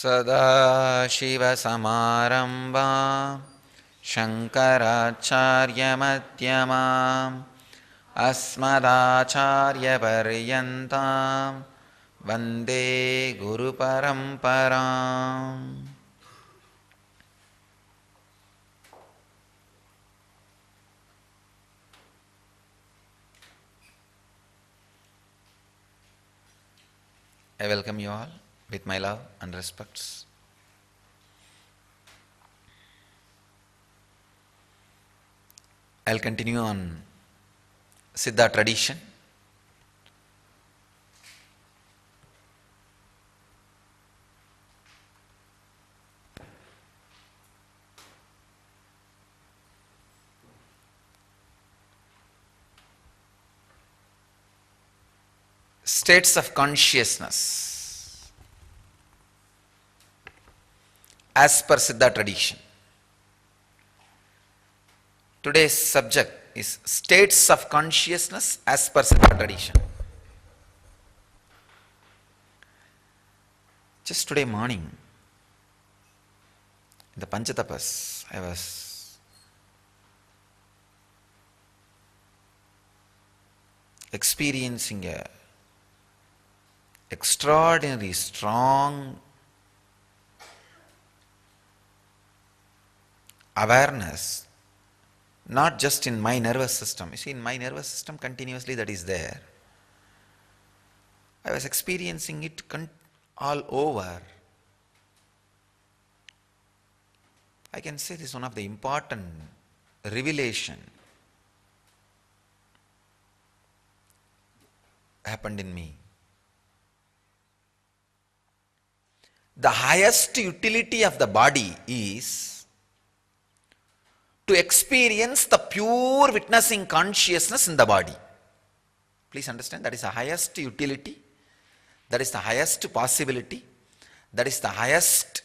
सदाशिवसमारम्भां शङ्कराचार्यमध्यमाम् अस्मदाचार्यपर्यन्तां वन्दे गुरुपरम्पराम्. I welcome you all with my love and respects. I'll continue on Siddha tradition. States of consciousness as per Siddha tradition. Today's subject is states of consciousness as per Siddha tradition. Just today morning, in the pancha tapas, I was experiencing a extraordinary strong awareness, not just in my nervous system. You see, in my nervous system continuously that is there. I was experiencing it all over. I can say this is one of the important revelation happened in me. The highest utility of the body is to experience the pure witnessing consciousness in the body. Please understand, that is the highest utility, that is the highest possibility, that is the highest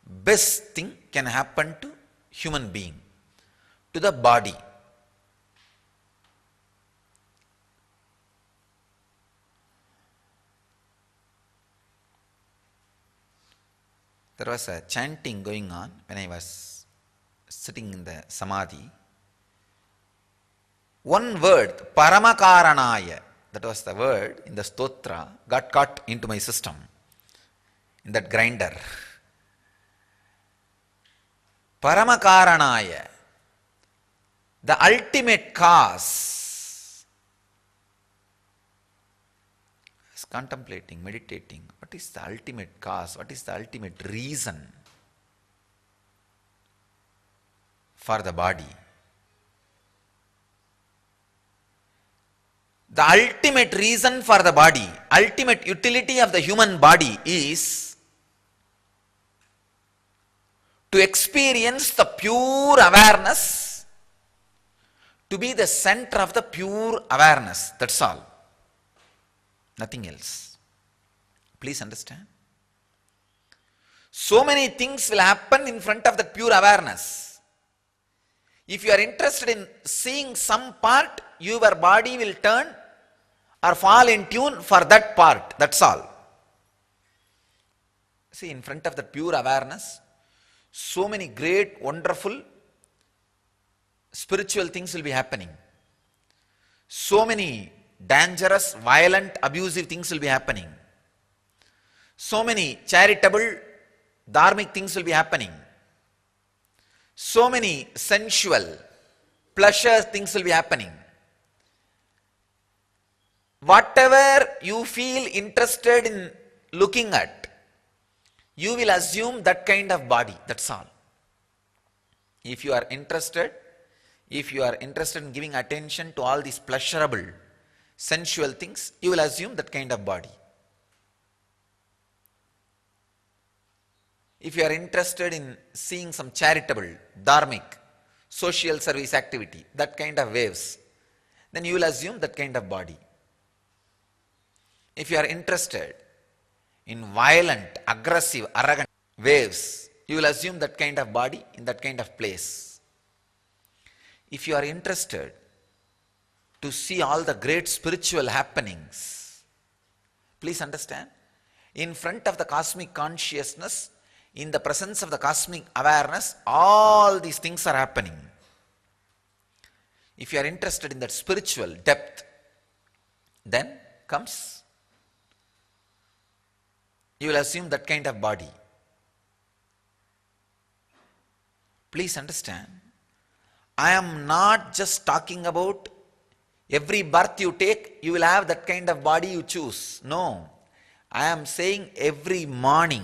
best thing can happen to human being, to the body. There was a chanting going on when I was sitting in the samadhi. One word, Paramakaranaya, that was the word in the stotra, got caught into my system, in that grinder. Paramakaranaya, the ultimate cause. I was contemplating, meditating. What is the ultimate cause? What is the ultimate reason for the body? The ultimate reason for the body, ultimate utility of the human body is to experience the pure awareness, to be the center of the pure awareness. That's all. Nothing else. Please understand. So many things will happen in front of that pure awareness. If you are interested in seeing some part, your body will turn or fall in tune for that part. That's all. See, in front of that pure awareness, so many great, wonderful, spiritual things will be happening. So many dangerous, violent, abusive things will be happening. So many charitable, dharmic things will be happening. So many sensual, pleasure things will be happening. Whatever you feel interested in looking at, you will assume that kind of body. That's all. If you are interested in giving attention to all these pleasurable, sensual things, you will assume that kind of body. If you are interested in seeing some charitable, dharmic, social service activity, that kind of waves, then you will assume that kind of body. If you are interested in violent, aggressive, arrogant waves, you will assume that kind of body in that kind of place. If you are interested to see all the great spiritual happenings, please understand, In front of the cosmic consciousness, in the presence of the cosmic awareness, all these things are happening. If you are interested in that spiritual depth, then comes, you will assume that kind of body. Please understand, I am not just talking about every birth you take, you will have that kind of body you choose. No. I am saying every morning.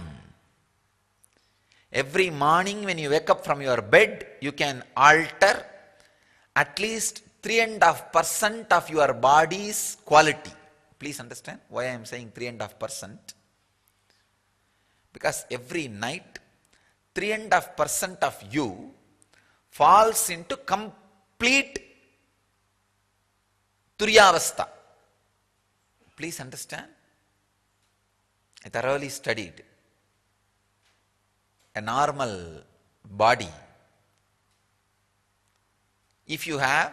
Every morning when you wake up from your bed, you can alter at least 3.5% of your body's quality. Please understand why I am saying 3.5%. Because every night, 3.5% of you falls into complete Turyavastha. Please understand. I thoroughly studied a normal body. If you have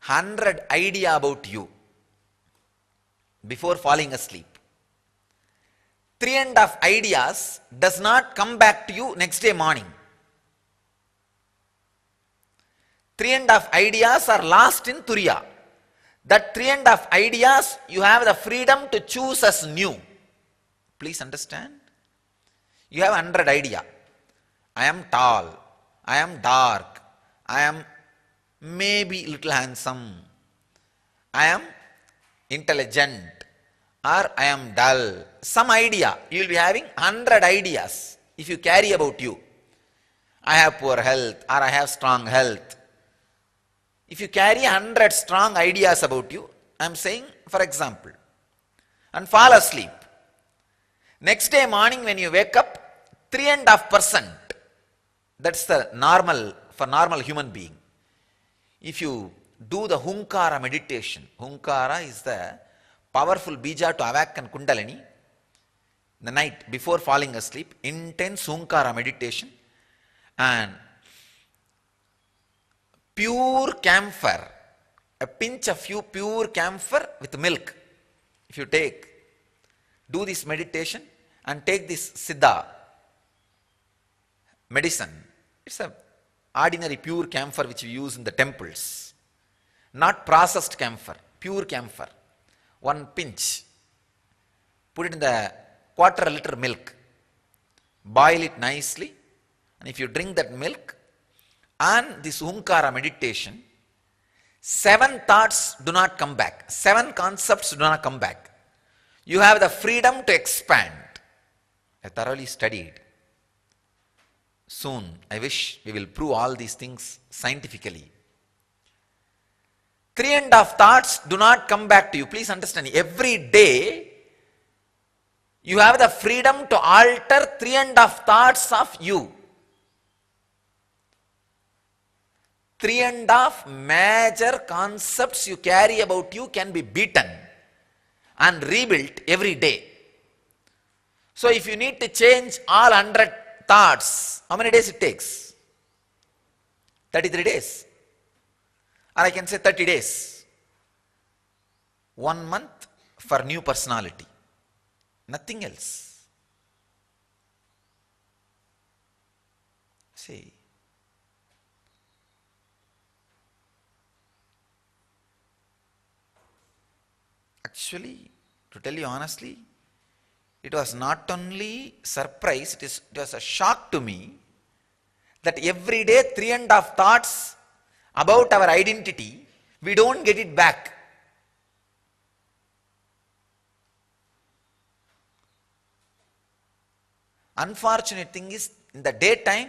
100 idea about you before falling asleep, 3.5 ideas does not come back to you next day morning. 3.5 ideas are lost in Turiya. That 3.5 ideas you have the freedom to choose as new. Please understand. You have 100 idea. I am tall. I am dark. I am maybe little handsome. I am intelligent. Or I am dull. Some idea. You will be having 100 ideas if you carry about you. I have poor health or I have strong health. If you carry 100 strong ideas about you, I am saying for example, and fall asleep. Next day morning when you wake up, 3.5%. That's the normal, for normal human being. If you do the Hunkara meditation, Hunkara is the powerful bija to awaken Kundalini. The night before falling asleep, intense Hunkara meditation, and pure camphor, a pinch of pure camphor with milk. If you do this meditation and take this Siddha medicine, it's a ordinary pure camphor which we use in the temples, not processed camphor, pure camphor. One pinch, put it in the quarter liter milk, boil it nicely, and if you drink that milk and this Hunkara meditation, 7 thoughts do not come back, 7 concepts do not come back. You have the freedom to expand. I thoroughly studied. Soon, I wish we will prove all these things scientifically. 3.5 thoughts do not come back to you. Please understand, every day you have the freedom to alter 3.5 thoughts of you. 3.5 major concepts you carry about you can be beaten and rebuilt every day. So if you need to change all 100 thoughts, how many days it takes? 33 days. Or I can say 30 days. 1 month for new personality. Nothing else. See. Actually, to tell you honestly, it was not only surprise, it was a shock to me that every day 3.5 thoughts about our identity, we don't get it back. Unfortunate thing is, in the daytime,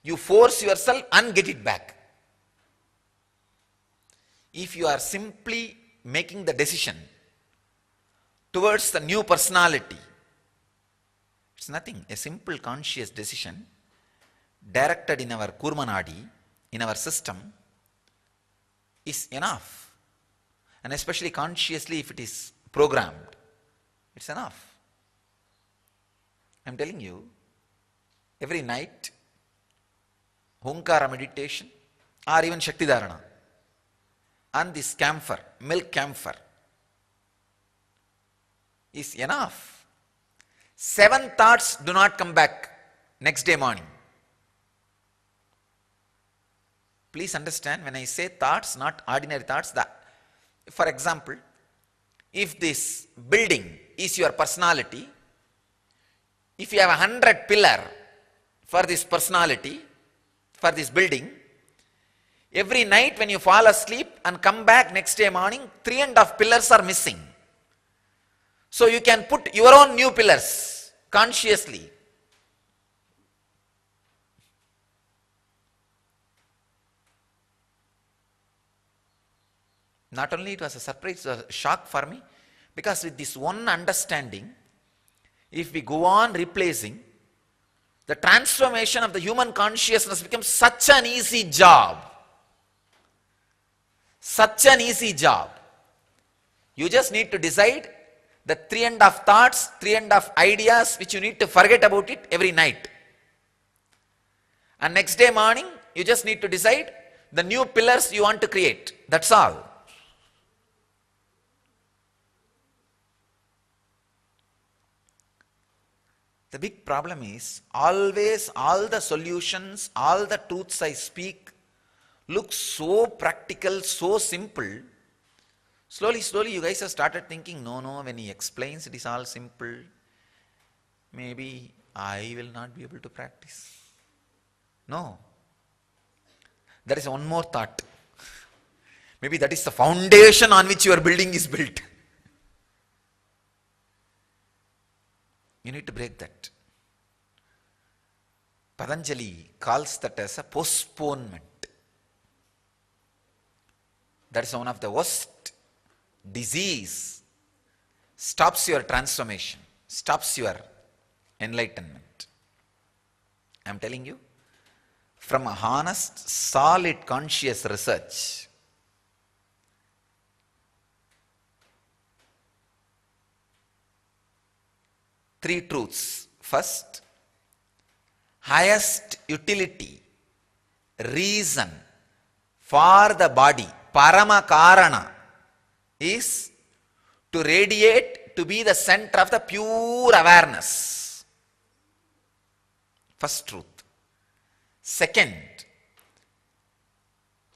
you force yourself and get it back. If you are simply making the decision towards the new personality, it's nothing, a simple conscious decision directed in our Kurmanadi, in our system, is enough. And especially consciously, if it is programmed, it's enough. I'm telling you, every night, Hunkara meditation or even Shakti Dharana, and this camphor, milk camphor, is enough. 7 thoughts do not come back next day morning. Please understand, when I say thoughts, not ordinary thoughts. For example, if this building is your personality, if you have 100 pillars for this personality, for this building, every night when you fall asleep and come back next day morning, 3.5 pillars are missing. So you can put your own new pillars consciously. Not only it was a surprise, it was a shock for me, because with this one understanding, if we go on replacing, the transformation of the human consciousness becomes such an easy job. Such an easy job. You just need to decide the 3.5 thoughts, 3.5 ideas which you need to forget about it every night. And next day morning, you just need to decide the new pillars you want to create. That's all. The big problem is, always all the solutions, all the truths I speak look so practical, so simple. Slowly you guys have started thinking, no, when he explains it is all simple. Maybe I will not be able to practice. No. There is one more thought. Maybe that is the foundation on which your building is built. You need to break that. Patanjali calls that as a postponement. That is one of the worst disease. Stops your transformation, stops your enlightenment. I am telling you, from a honest, solid, conscious research, three truths. First, highest utility, reason for the body, Paramakarana, is to radiate, to be the center of the pure awareness. First truth. Second,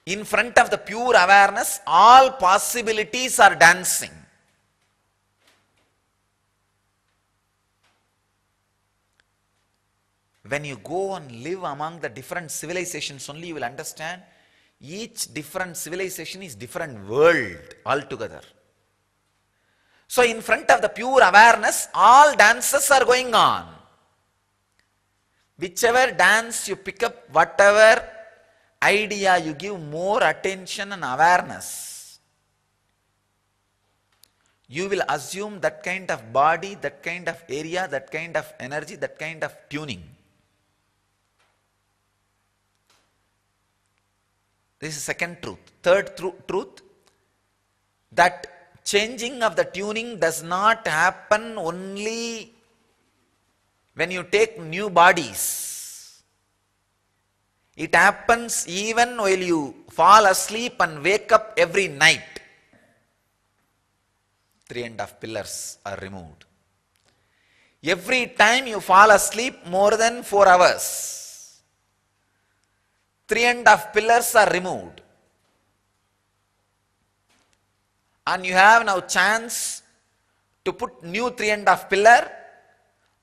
in front of the pure awareness, all possibilities are dancing. When you go and live among the different civilizations, only you will understand each different civilization is different world altogether. So in front of the pure awareness, all dances are going on. Whichever dance you pick up, whatever idea you give more attention and awareness, you will assume that kind of body, that kind of area, that kind of energy, that kind of tuning. This is second truth. Third truth, that changing of the tuning does not happen only when you take new bodies. It happens even while you fall asleep and wake up every night. 3.5 pillars are removed. Every time you fall asleep more than 4 hours, 3.5 pillars are removed. And you have now chance to put new 3.5 pillar,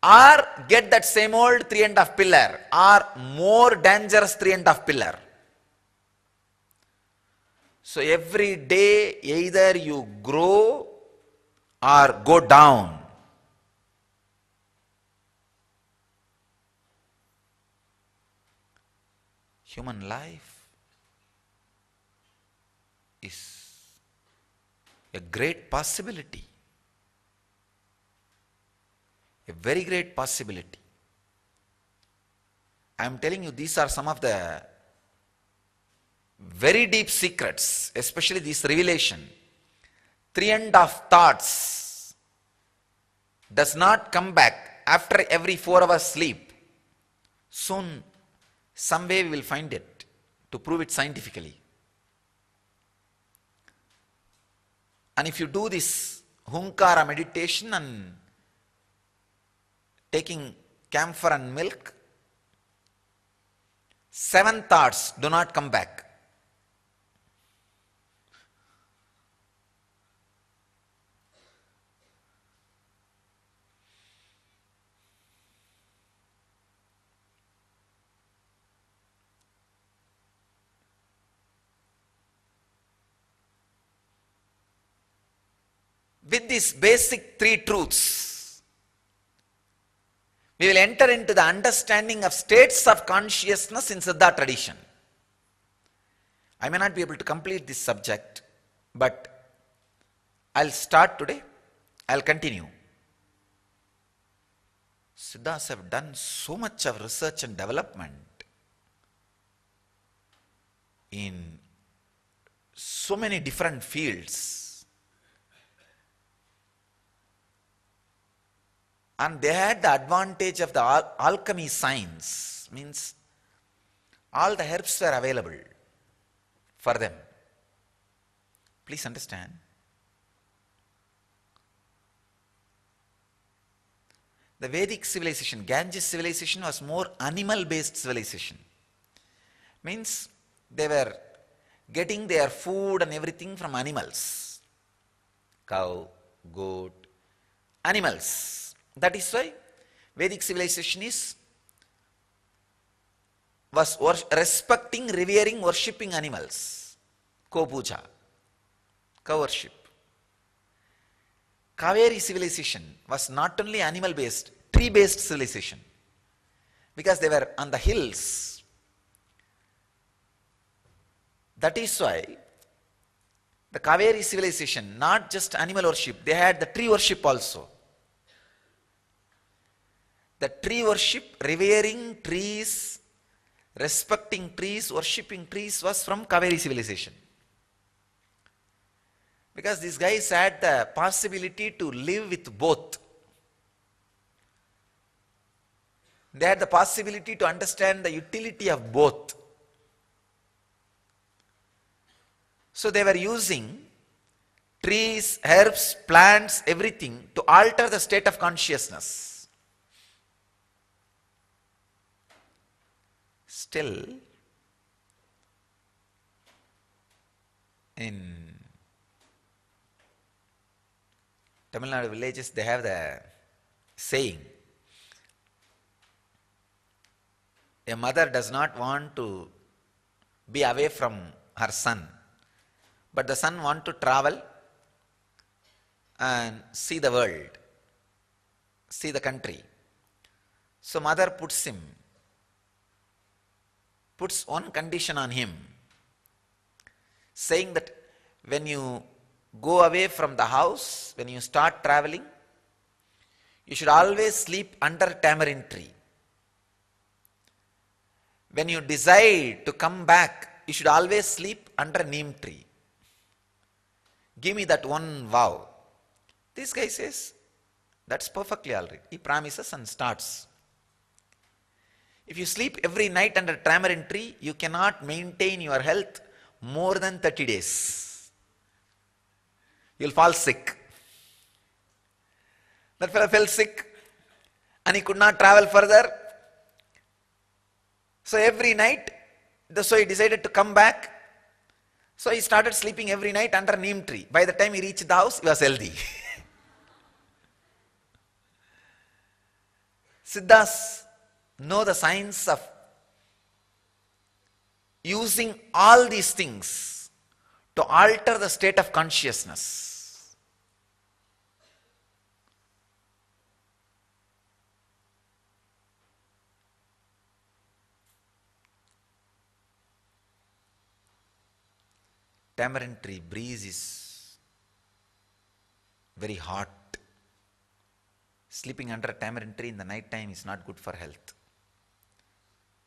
or get that same old 3.5 pillar, or more dangerous 3.5 pillar. So every day either you grow or go down. Human life is a great possibility. A very great possibility. I am telling you, these are some of the very deep secrets, especially this revelation. 3.5 thoughts does not come back after every 4 hours sleep. Soon, some way we will find it to prove it scientifically. And if you do this Hunkara meditation and taking camphor and milk, 7 thoughts do not come back. With these basic 3 truths, we will enter into the understanding of states of consciousness in Siddha tradition. I may not be able to complete this subject, but I'll start today. I'll continue. Siddhas have done so much of research and development in so many different fields. And they had the advantage of the alchemy science, means all the herbs were available for them. Please understand. The Vedic civilization, Ganges civilization, was more animal-based civilization. Means they were getting their food and everything from animals. Cow, goat, animals. That is why Vedic civilization was respecting, revering, worshipping animals. Ko-puja, cow worship. Kaveri civilization was not only animal-based, tree-based civilization. Because they were on the hills. That is why the Kaveri civilization, not just animal worship, they had the tree worship also. The tree worship, revering trees, respecting trees, worshipping trees was from Kaveri civilization. Because these guys had the possibility to live with both. They had the possibility to understand the utility of both. So they were using trees, herbs, plants, everything to alter the state of consciousness. Still, in Tamil Nadu villages, they have the saying, a mother does not want to be away from her son, but the son wants to travel and see the world, see the country. So mother puts one condition on him, saying that when you go away from the house, when you start traveling, you should always sleep under tamarind tree. When you decide to come back, you should always sleep under neem tree. Give me that one vow. This guy says, that's perfectly all right. He promises and starts. If you sleep every night under tamarind tree, you cannot maintain your health more than 30 days. You'll fall sick. That fellow fell sick and he could not travel further. So every night, so he decided to come back. So he started sleeping every night under neem tree. By the time he reached the house, he was healthy. Siddhas know the science of using all these things to alter the state of consciousness. Tamarind tree breeze is very hot. Sleeping under a tamarind tree in the night time is not good for health.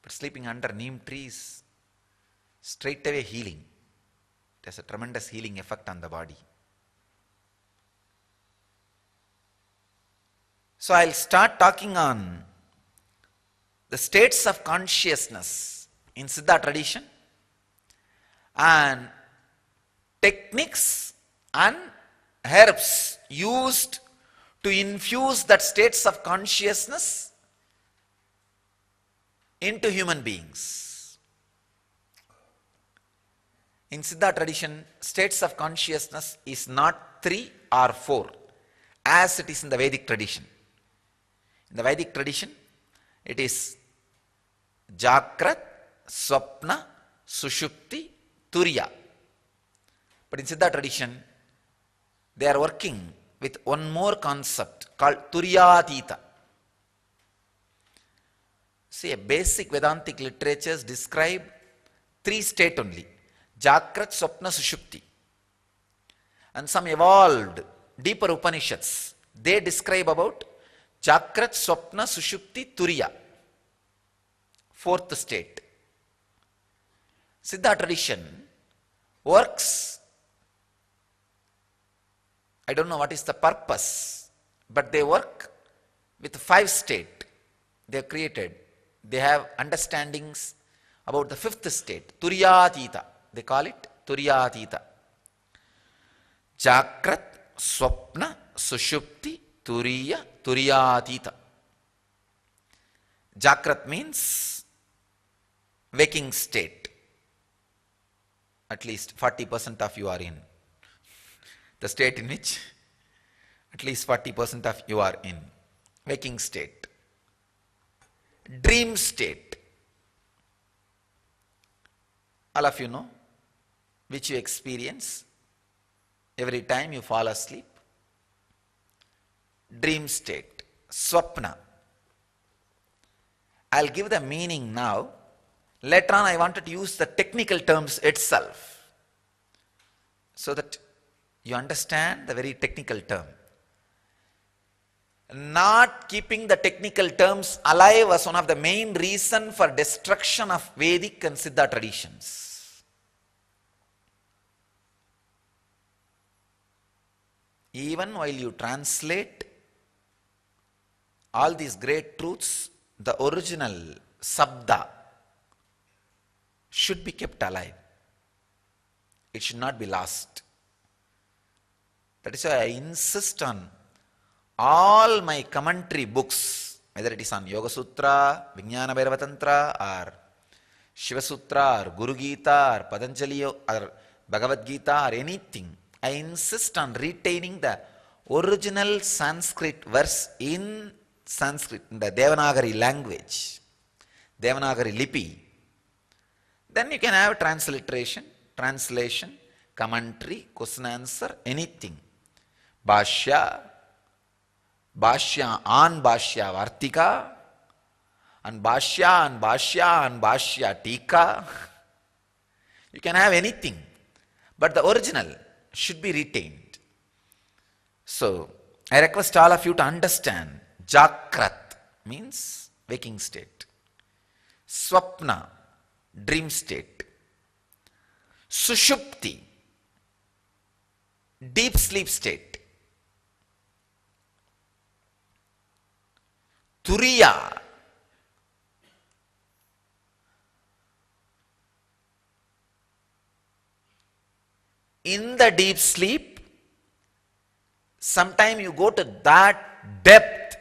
But sleeping under neem tree is straight away healing. It has a tremendous healing effect on the body. So I'll start talking on the states of consciousness in Siddha tradition and techniques and herbs used to infuse that states of consciousness into human beings. In Siddha tradition, states of consciousness is not 3 or 4 as it is in the Vedic tradition. In the Vedic tradition, it is Jakrat, Swapna, Sushupti, Turiya. But in Siddha tradition, they are working with one more concept called Turiyatita. See, a basic Vedantic literatures describe 3 states only: Jakrat, Swapna, Sushupti. And some evolved, deeper Upanishads, they describe about Jakrat, Swapna, Sushupti, Turiya, 4th state. Siddha tradition works, I don't know what is the purpose, but they work with 5 states they have created. They have understandings about the 5th state, Turiyatita. They call it Turiyatita. Jakrat, Swapna, Sushupti, Turiya, Turiyatita. Jakrat means waking state. At least 40% of you are in. The state in which at least 40% of you are in. Waking state. Dream state. All of you know, which you experience every time you fall asleep. Dream state. Swapna. I'll give the meaning now. Later on I wanted to use the technical terms itself, so that you understand the very technical term. Not keeping the technical terms alive was one of the main reasons for destruction of Vedic and Siddha traditions. Even while you translate all these great truths, the original Sabda should be kept alive. It should not be lost. That is why I insist on all my commentary books, whether it is on Yoga Sutra, Vijnana Bhairava Tantra, or Shiva Sutra, or Guru Gita, or Patanjali, or Bhagavad Gita, or anything, I insist on retaining the original Sanskrit verse in Sanskrit, in the Devanagari language, Devanagari Lipi. Then you can have transliteration, translation, commentary, question answer, anything. Bhashya, Bhashya on Bhashya Vartika, and Bhashya Tika. You can have anything, but the original should be retained. So, I request all of you to understand, Jakrat means waking state. Swapna, dream state. Sushupti, deep sleep state. Turiya, in the deep sleep, sometime you go to that depth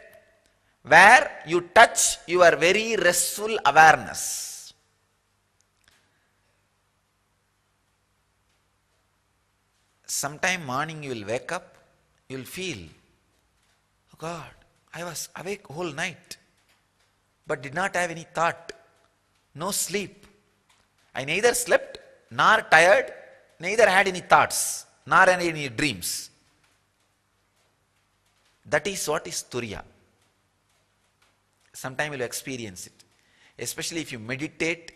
where you touch your very restful awareness. Sometime morning you will wake up, you will feel, oh God, I was awake whole night, but did not have any thought, no sleep. I neither slept, nor tired, neither had any thoughts, nor had any dreams. That is what is Turiya. Sometime you will experience it. Especially if you meditate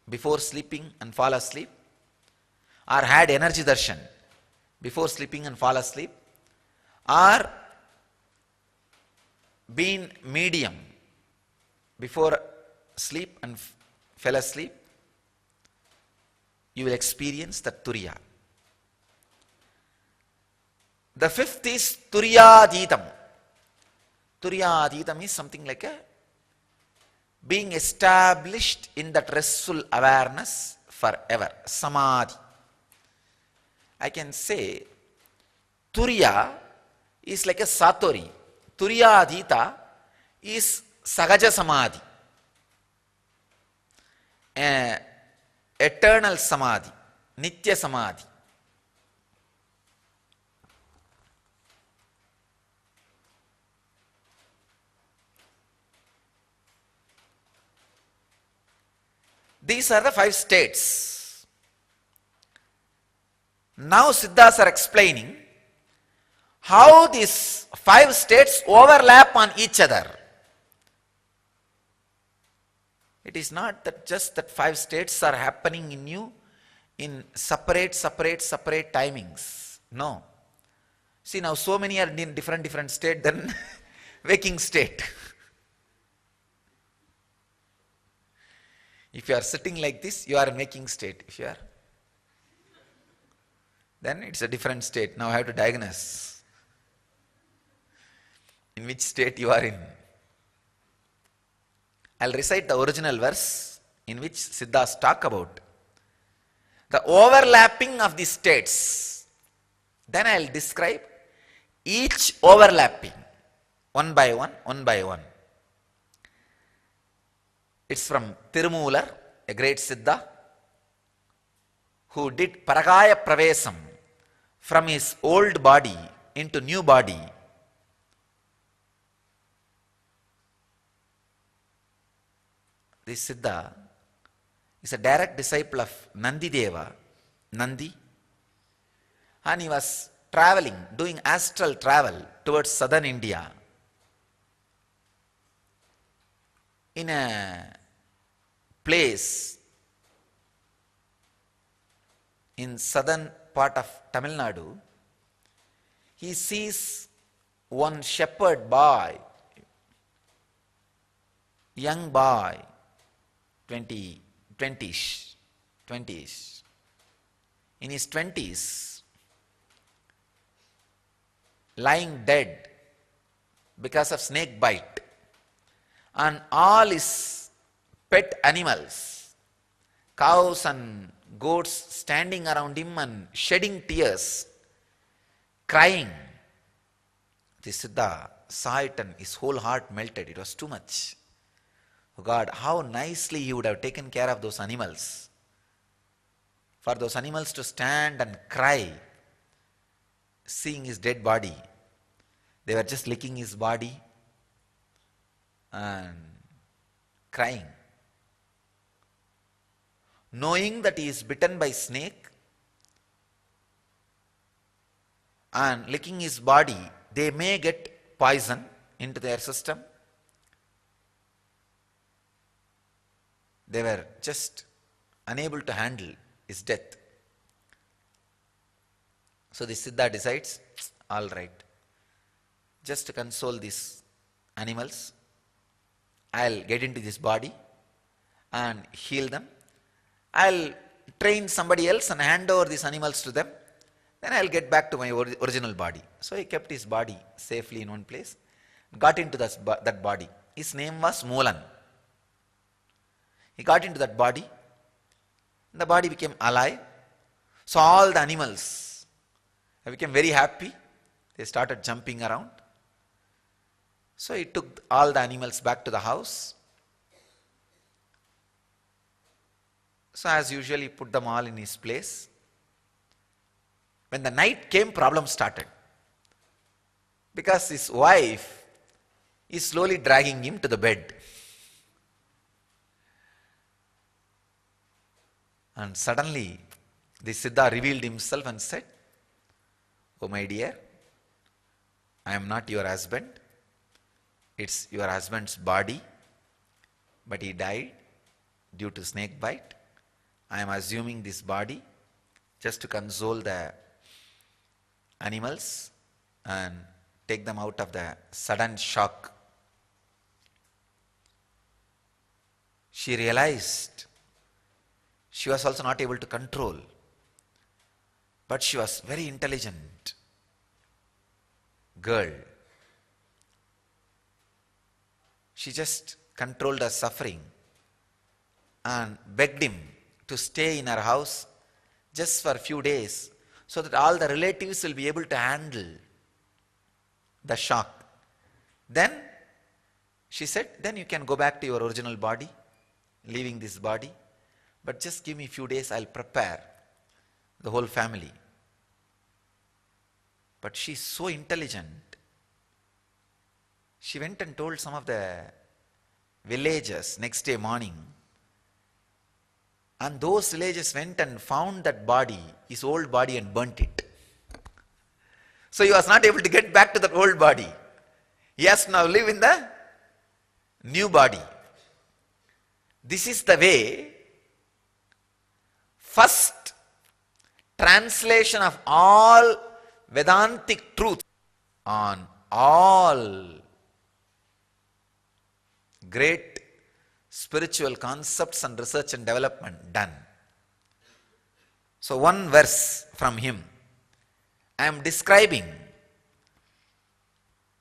before sleeping and fall asleep, or had energy darshan before sleeping and fall asleep, or been medium before sleep and fell asleep, you will experience the Turiya. The 5th is Turiyaditam. Turiyaditam is something like a being established in that restful awareness forever. Samadhi. I can say Turiya is like a satori. Turiya adhita is Sahaja Samadhi, eternal Samadhi, Nitya Samadhi. These are the 5 states. Now Siddhas are explaining how these 5 states overlap on each other. It is not that just that 5 states are happening in you in separate timings. No. See, now so many are in different state than waking state. If you are sitting like this, you are in waking state. If you are, then it's a different state. Now I have to diagnose in which state you are in. I'll recite the original verse in which Siddhas talk about the overlapping of the states. Then I'll describe each overlapping one by one. It's from Tirumular, a great Siddha, who did Paragaya Pravesam from his old body into new body. This Siddha is a direct disciple of Nandi Deva, Nandi, and he was traveling, doing astral travel towards southern India. In a place in southern part of Tamil Nadu, he sees one shepherd boy, young boy, 20s. In his 20s, lying dead because of snake bite. And all his pet animals, cows and goats, standing around him and shedding tears, crying. The Siddha saw it and his whole heart melted. It was too much. Oh God, how nicely he would have taken care of those animals. For those animals to stand and cry, seeing his dead body. They were just licking his body and crying. Knowing that he is bitten by snake and licking his body, they may get poison into their system. They were just unable to handle his death. So the Siddha decides, all right, just to console these animals, I'll get into this body and heal them. I'll train somebody else and hand over these animals to them. Then I'll get back to my original body. So he kept his body safely in one place, got into that body. His name was Moolan. He got into that body. The body became alive. So all the animals became very happy. They started jumping around. So he took all the animals back to the house. So as usual, he put them all in his place. When the night came, problem started. Because his wife is slowly dragging him to the bed. And suddenly, the Siddha revealed himself and said, "Oh my dear, I am not your husband. It's your husband's body, but he died due to snake bite. I am assuming this body just to console the animals and take them out of the sudden shock." She realized she was also not able to control, but she was very intelligent girl. She just controlled her suffering and begged him to stay in her house just for a few days so that all the relatives will be able to handle the shock. Then she said, then you can go back to your original body, leaving this body. But just give me a few days, I'll prepare the whole family. But she's so intelligent. She went and told some of the villagers next day morning. And those villagers went and found that body, his old body, and burnt it. So he was not able to get back to that old body. He has to now live in the new body. This is the way first translation of all Vedantic truths on all great spiritual concepts and research and development done. So one verse from him. I am describing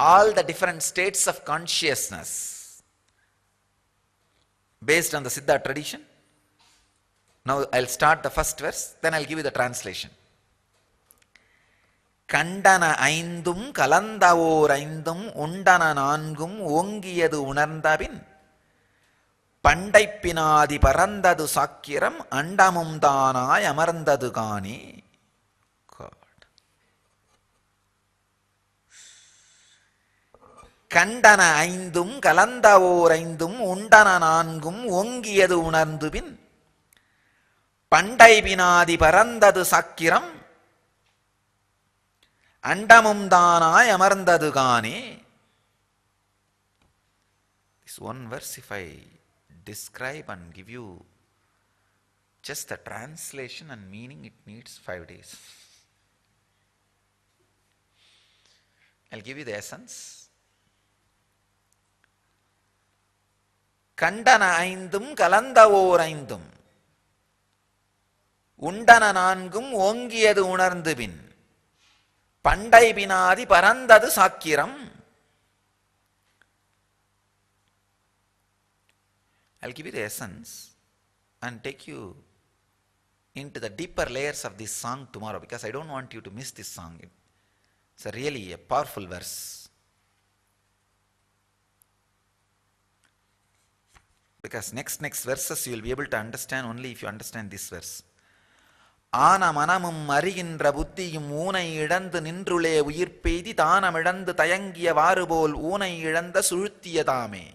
all the different states of consciousness based on the Siddha tradition. Now I'll start the first verse, then I'll give you the translation. கண்டன ஐந்தும் கலந்தவோர் ஐந்தும் உண்டன நான்கும் ஓங்கியது உணர்ந்தபின் பண்டைப்பினாதி பறந்தது சாக்கிரம் அண்டமும் தானாய் அமர்ந்தது காணே. கண்டன ஐந்தும் கலந்தவோர் ஐந்தும் உண்டன நான்கும் ஓங்கியது உணர்ந்துபின் பண்டைபினாதி பறந்தது சாக்கிரம் அண்டமும் தானாய் அமர்ந்தது காணே. This one verse, if I describe and give you just the translation and meaning, it needs 5 days. I'll give you the essence. கண்டன ஐந்தும் கலந்தவோர் ஐந்தும் உண்டன நான்கும் ஓங்கியது உணர்ந்துபின் பண்டை பினாதி பரந்தது சாக்கிரம். I'll give you the essence and take you into the deeper layers of this song tomorrow, because I don't want you to miss this song. It's really a powerful verse. Because next verses you will be able to understand only if you understand this verse. ஆன மனமும் அறிகின்ற புத்தியும் ஊனை இழந்து நின்றுளே உயிர் பெய்தி தானமிழந்து தயங்கிய வாறுபோல் ஊனை இழந்த சுழுத்தியதாமே.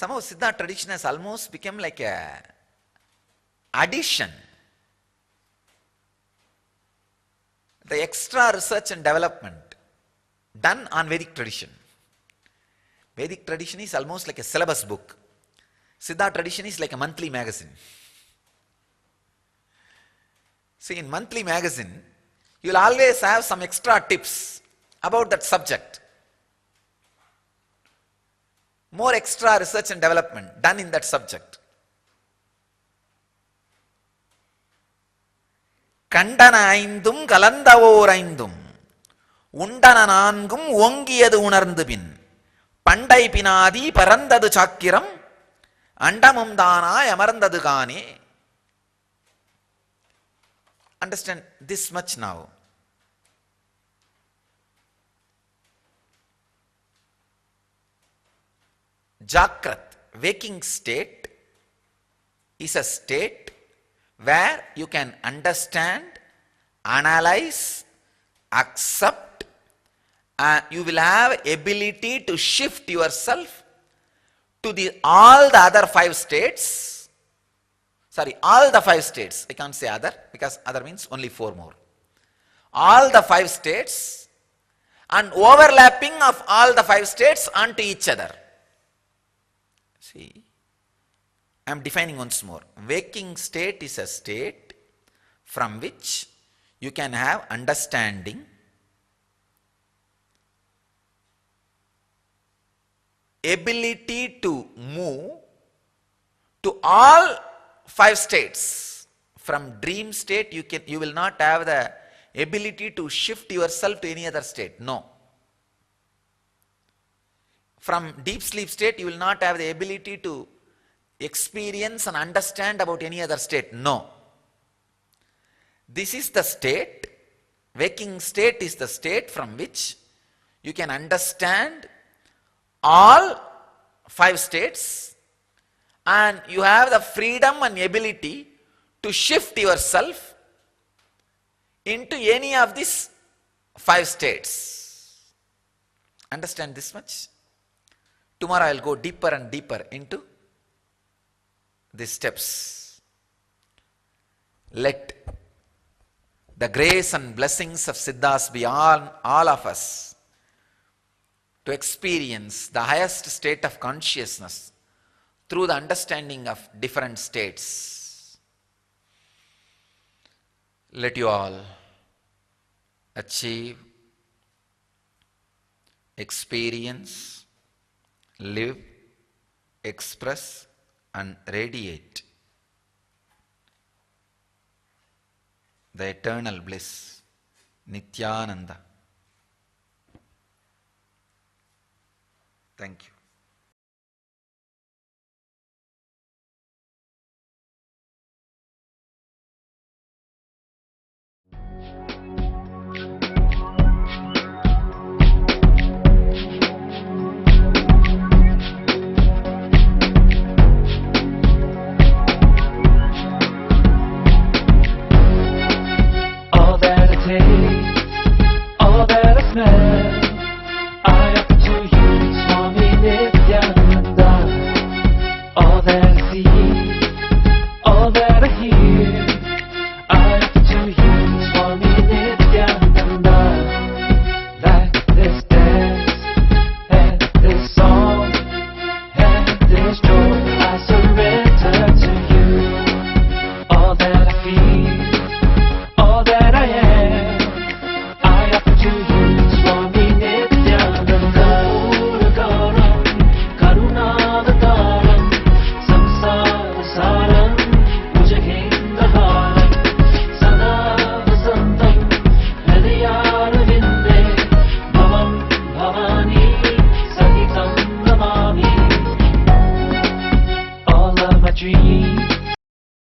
Somehow Siddha tradition has almost become like a addition. The extra research and development done on Vedic tradition. Vedic tradition is almost like a syllabus book. Siddha tradition is like a monthly magazine. See, in monthly magazine, you will always have some extra tips about that subject. More extra research and development done in that subject. கண்டன ஐந்தும் கலந்தவோர் ஐந்தும் உண்டன நான்கும் ஓங்கியது உணர்ந்து பின் பண்டை பினாதி பரந்தது சாக்கிரம் அண்டமும் தானாய் அமர்ந்தது காணே. Understand this much now. Jakrat, waking state, is a state where you can understand, analyze, accept, and you will have ability to shift yourself to all the other 5 states. Sorry, all the 5 states. I can't say other, because other means only 4 more. All the 5 states and overlapping of all the 5 states onto each other. See, I am defining once more. Waking state is a state from which you can have understanding, ability to move to all 5 states. From dream state you will not have the ability to shift yourself to any other state. No. From deep sleep state, you will not have the ability to experience and understand about any other state. No. This is the state, waking state is the state from which you can understand all 5 states, and you have the freedom and ability to shift yourself into any of these 5 states. Understand this much? Tomorrow I will go deeper and deeper into these steps. Let the grace and blessings of Siddhas be on all of us to experience the highest state of consciousness through the understanding of different states. Let you all achieve, experience, live, express and radiate the eternal bliss, Nithyananda. Thank you. All that I take, all that I smell.